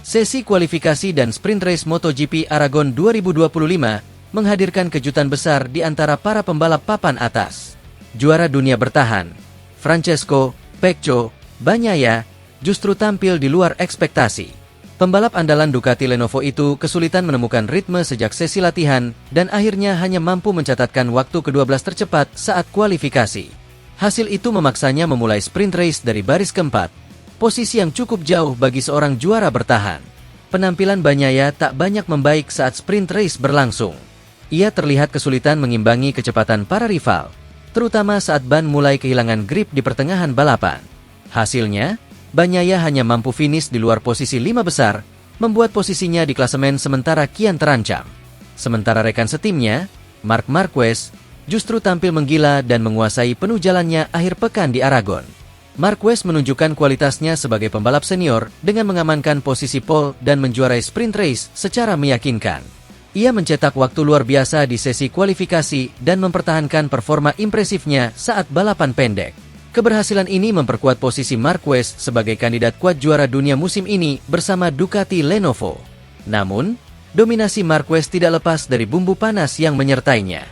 Sesi kualifikasi dan sprint race MotoGP Aragon 2025 menghadirkan kejutan besar di antara para pembalap papan atas. Juara dunia bertahan, Francesco Pecco Bagnaia, justru tampil di luar ekspektasi. Pembalap andalan Ducati Lenovo itu kesulitan menemukan ritme sejak sesi latihan dan akhirnya hanya mampu mencatatkan waktu ke-12 tercepat saat kualifikasi. Hasil itu memaksanya memulai sprint race dari baris keempat, posisi yang cukup jauh bagi seorang juara bertahan. Penampilan Bagnaia tak banyak membaik saat sprint race berlangsung. Ia terlihat kesulitan mengimbangi kecepatan para rival, terutama saat ban mulai kehilangan grip di pertengahan balapan. Hasilnya, Bagnaia hanya mampu finish di luar posisi 5 besar, membuat posisinya di klasemen sementara kian terancam. Sementara rekan setimnya, Marc Marquez, justru tampil menggila dan menguasai penuh jalannya akhir pekan di Aragon. Marquez menunjukkan kualitasnya sebagai pembalap senior dengan mengamankan posisi pole dan menjuarai sprint race secara meyakinkan. Ia mencetak waktu luar biasa di sesi kualifikasi dan mempertahankan performa impresifnya saat balapan pendek. Keberhasilan ini memperkuat posisi Marquez sebagai kandidat kuat juara dunia musim ini bersama Ducati Lenovo. Namun, dominasi Marquez tidak lepas dari bumbu panas yang menyertainya.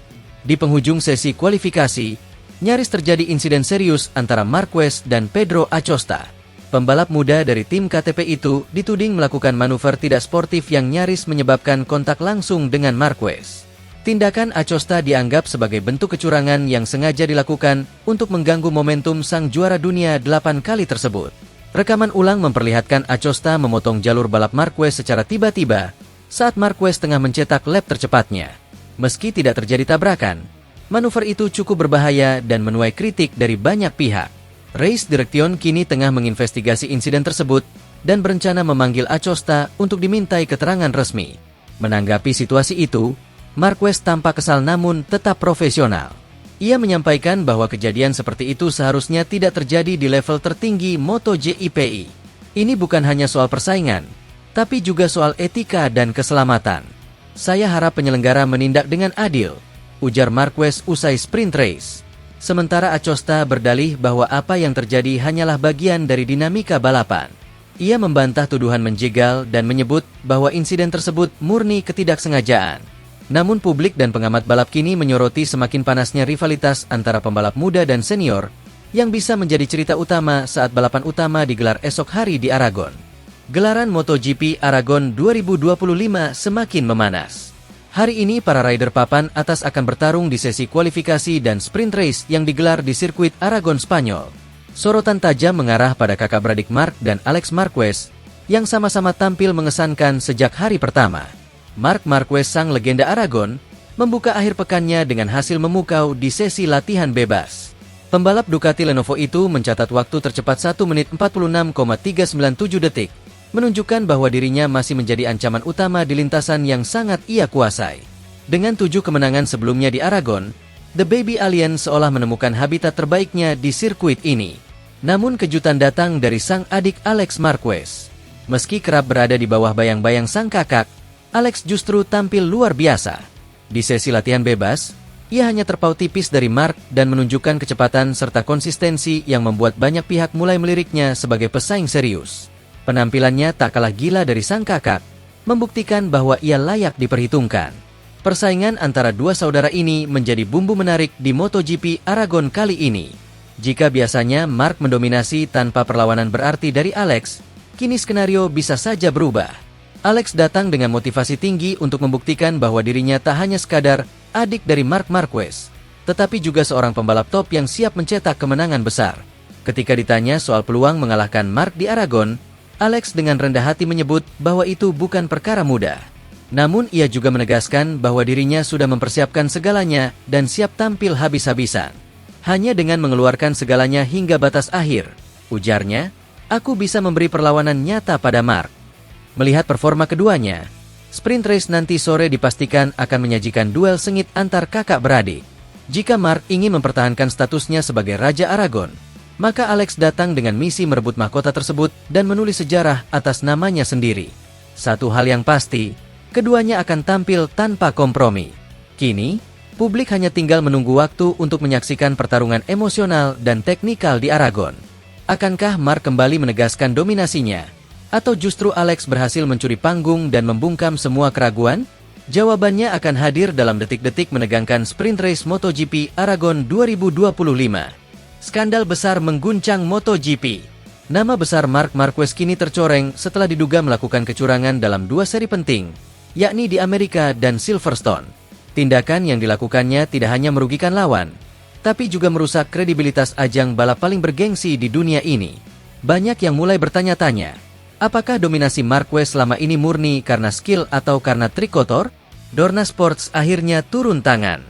Di penghujung sesi kualifikasi, nyaris terjadi insiden serius antara Marquez dan Pedro Acosta. Pembalap muda dari tim KTP itu dituding melakukan manuver tidak sportif yang nyaris menyebabkan kontak langsung dengan Marquez. Tindakan Acosta dianggap sebagai bentuk kecurangan yang sengaja dilakukan untuk mengganggu momentum sang juara dunia 8 kali tersebut. Rekaman ulang memperlihatkan Acosta memotong jalur balap Marquez secara tiba-tiba saat Marquez tengah mencetak lap tercepatnya. Meski tidak terjadi tabrakan, manuver itu cukup berbahaya dan menuai kritik dari banyak pihak. Race Direction kini tengah menginvestigasi insiden tersebut dan berencana memanggil Acosta untuk dimintai keterangan resmi. Menanggapi situasi itu, Marquez tampak kesal namun tetap profesional. Ia menyampaikan bahwa kejadian seperti itu seharusnya tidak terjadi di level tertinggi MotoGP. Ini bukan hanya soal persaingan, tapi juga soal etika dan keselamatan. Saya harap penyelenggara menindak dengan adil, ujar Marquez usai sprint race. Sementara Acosta berdalih bahwa apa yang terjadi hanyalah bagian dari dinamika balapan. Ia membantah tuduhan menjegal dan menyebut bahwa insiden tersebut murni ketidaksengajaan. Namun publik dan pengamat balap kini menyoroti semakin panasnya rivalitas antara pembalap muda dan senior yang bisa menjadi cerita utama saat balapan utama digelar esok hari di Aragon. Gelaran MotoGP Aragon 2025 semakin memanas. Hari ini para rider papan atas akan bertarung di sesi kualifikasi dan sprint race yang digelar di sirkuit Aragon Spanyol. Sorotan tajam mengarah pada kakak beradik Marc dan Alex Marquez yang sama-sama tampil mengesankan sejak hari pertama. Marc Marquez, sang legenda Aragon, membuka akhir pekannya dengan hasil memukau di sesi latihan bebas. Pembalap Ducati Lenovo itu mencatat waktu tercepat 1 menit 46,397 detik, menunjukkan bahwa dirinya masih menjadi ancaman utama di lintasan yang sangat ia kuasai. Dengan 7 kemenangan sebelumnya di Aragon, The Baby Alien seolah menemukan habitat terbaiknya di sirkuit ini. Namun kejutan datang dari sang adik Alex Marquez. Meski kerap berada di bawah bayang-bayang sang kakak, Alex justru tampil luar biasa. Di sesi latihan bebas, ia hanya terpaut tipis dari Marc dan menunjukkan kecepatan serta konsistensi yang membuat banyak pihak mulai meliriknya sebagai pesaing serius. Penampilannya tak kalah gila dari sang kakak, membuktikan bahwa ia layak diperhitungkan. Persaingan antara dua saudara ini menjadi bumbu menarik di MotoGP Aragon kali ini. Jika biasanya Marc mendominasi tanpa perlawanan berarti dari Alex, kini skenario bisa saja berubah. Alex datang dengan motivasi tinggi untuk membuktikan bahwa dirinya tak hanya sekadar adik dari Marc Marquez, tetapi juga seorang pembalap top yang siap mencetak kemenangan besar. Ketika ditanya soal peluang mengalahkan Marc di Aragon, Alex dengan rendah hati menyebut bahwa itu bukan perkara mudah. Namun ia juga menegaskan bahwa dirinya sudah mempersiapkan segalanya dan siap tampil habis-habisan. Hanya dengan mengeluarkan segalanya hingga batas akhir, ujarnya, aku bisa memberi perlawanan nyata pada Marc. Melihat performa keduanya, sprint race nanti sore dipastikan akan menyajikan duel sengit antar kakak beradik. Jika Marc ingin mempertahankan statusnya sebagai Raja Aragon, maka Alex datang dengan misi merebut mahkota tersebut dan menulis sejarah atas namanya sendiri. Satu hal yang pasti, keduanya akan tampil tanpa kompromi. Kini, publik hanya tinggal menunggu waktu untuk menyaksikan pertarungan emosional dan teknikal di Aragon. Akankah Marc kembali menegaskan dominasinya? Atau justru Alex berhasil mencuri panggung dan membungkam semua keraguan? Jawabannya akan hadir dalam detik-detik menegangkan sprint race MotoGP Aragon 2025. Skandal besar mengguncang MotoGP. Nama besar Marc Marquez kini tercoreng setelah diduga melakukan kecurangan dalam 2 seri penting, yakni di Amerika dan Silverstone. Tindakan yang dilakukannya tidak hanya merugikan lawan, tapi juga merusak kredibilitas ajang balap paling bergengsi di dunia ini. Banyak yang mulai bertanya-tanya, apakah dominasi Marquez selama ini murni karena skill atau karena trik kotor? Dorna Sports akhirnya turun tangan.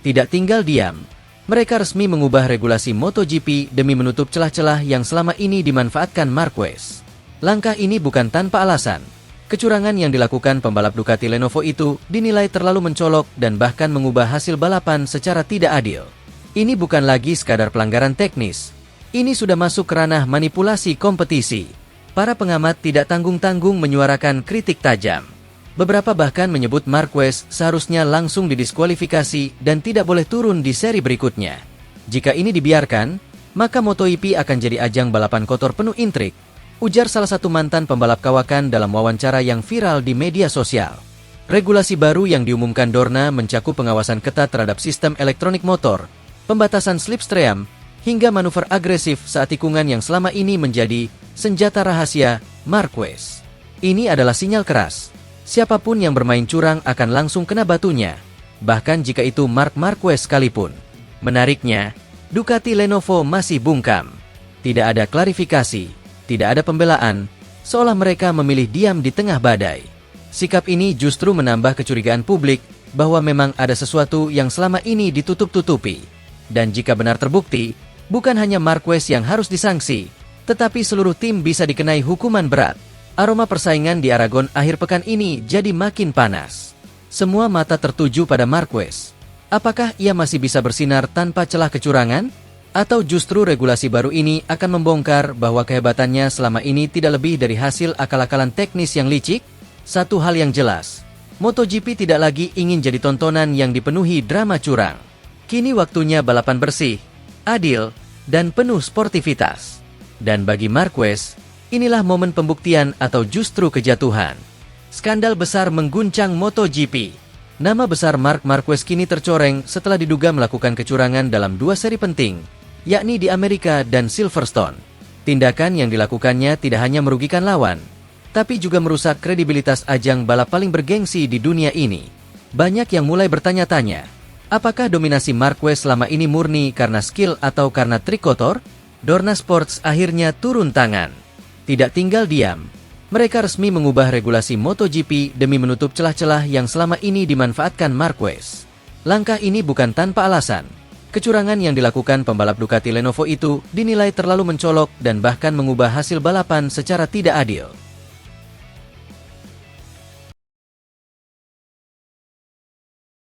Tidak tinggal diam, mereka resmi mengubah regulasi MotoGP demi menutup celah-celah yang selama ini dimanfaatkan Marquez. Langkah ini bukan tanpa alasan. Kecurangan yang dilakukan pembalap Ducati Lenovo itu dinilai terlalu mencolok dan bahkan mengubah hasil balapan secara tidak adil. Ini bukan lagi sekadar pelanggaran teknis. Ini sudah masuk ke ranah manipulasi kompetisi. Para pengamat tidak tanggung-tanggung menyuarakan kritik tajam. Beberapa bahkan menyebut Marquez seharusnya langsung didiskualifikasi dan tidak boleh turun di seri berikutnya. Jika ini dibiarkan, maka MotoGP akan jadi ajang balapan kotor penuh intrik, ujar salah satu mantan pembalap kawakan dalam wawancara yang viral di media sosial. Regulasi baru yang diumumkan Dorna mencakup pengawasan ketat terhadap sistem elektronik motor, pembatasan slipstream, hingga manuver agresif saat tikungan yang selama ini menjadi senjata rahasia Marquez. Ini adalah sinyal keras. Siapapun yang bermain curang akan langsung kena batunya, bahkan jika itu Marc Marquez sekalipun. Menariknya, Ducati Lenovo masih bungkam. Tidak ada klarifikasi, tidak ada pembelaan, seolah mereka memilih diam di tengah badai. Sikap ini justru menambah kecurigaan publik bahwa memang ada sesuatu yang selama ini ditutup-tutupi. Dan jika benar terbukti, bukan hanya Marquez yang harus disangsi, tetapi seluruh tim bisa dikenai hukuman berat. Aroma persaingan di Aragon akhir pekan ini jadi makin panas. Semua mata tertuju pada Marquez. Apakah ia masih bisa bersinar tanpa celah kecurangan? Atau justru regulasi baru ini akan membongkar bahwa kehebatannya selama ini tidak lebih dari hasil akal-akalan teknis yang licik? Satu hal yang jelas, MotoGP tidak lagi ingin jadi tontonan yang dipenuhi drama curang. Kini waktunya balapan bersih, adil, dan penuh sportivitas. Dan bagi Marquez, inilah momen pembuktian atau justru kejatuhan. Skandal besar mengguncang MotoGP. Nama besar Marc Marquez kini tercoreng setelah diduga melakukan kecurangan dalam 2 seri penting, yakni di Amerika dan Silverstone. Tindakan yang dilakukannya tidak hanya merugikan lawan, tapi juga merusak kredibilitas ajang balap paling bergengsi di dunia ini. Banyak yang mulai bertanya-tanya, apakah dominasi Marquez selama ini murni karena skill atau karena trik kotor? Dorna Sports akhirnya turun tangan. Tidak tinggal diam, mereka resmi mengubah regulasi MotoGP demi menutup celah-celah yang selama ini dimanfaatkan Marquez. Langkah ini bukan tanpa alasan. Kecurangan yang dilakukan pembalap Ducati Lenovo itu dinilai terlalu mencolok dan bahkan mengubah hasil balapan secara tidak adil.